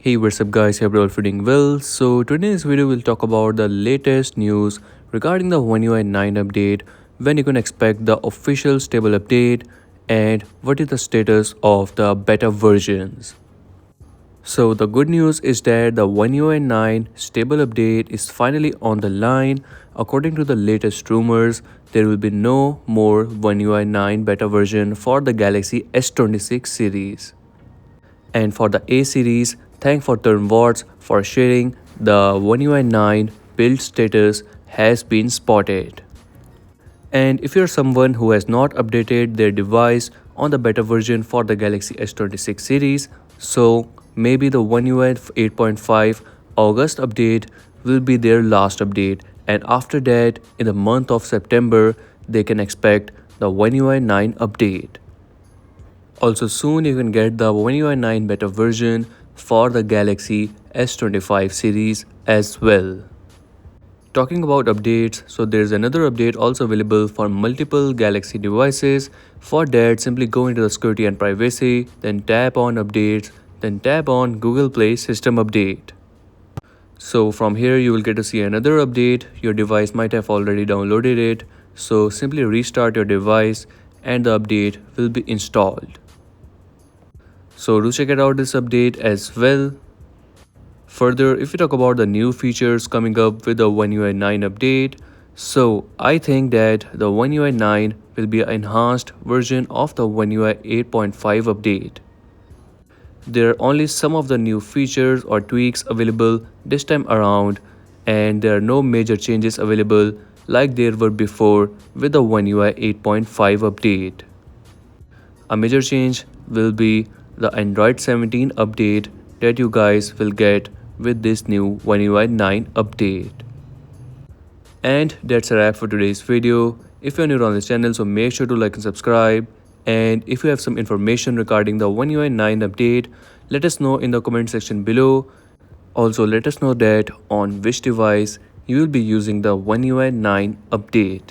Hey, what's up guys, hope you're all feeling well. So today's video will talk about the latest news regarding the One UI 9 update, when you can expect the official stable update, and what is the status of the beta versions. So the good news is that the One UI 9 stable update is finally on the line. According to the latest rumors, there will be no more One UI 9 beta version for the Galaxy S26 series. And for the A series, thanks for Turnwards for sharing the One UI 9 build status has been spotted. And if you're someone who has not updated their device on the beta version for the Galaxy S26 series, so maybe the One UI 8.5 August update will be their last update, and after that in the month of September they can expect the One UI 9 update. Also soon you can get the One UI 9 beta version for the Galaxy S25 series as well. Talking about updates, so there's another update also available for multiple Galaxy devices. For that, simply go into the security and privacy, then tap on updates, then tap on Google Play system update. So from here you will get to see another update. Your device might have already downloaded it, so simply restart your device and the update will be installed. So do check it out this update as well. Further, if we talk about the new features coming up with the One UI 9 update, so I think that the One UI 9 will be an enhanced version of the One UI 8.5 update. There are only some of the new features or tweaks available this time around, and there are no major changes available like there were before with the One UI 8.5 update. A major change will be the Android 17 update that you guys will get with this new One UI 9 update. And that's a wrap for today's video. If you're new on this channel, so make sure to like and subscribe. And if you have some information regarding the One UI 9 update, let us know in the comment section below. Also, let us know that on which device you will be using the One UI 9 update.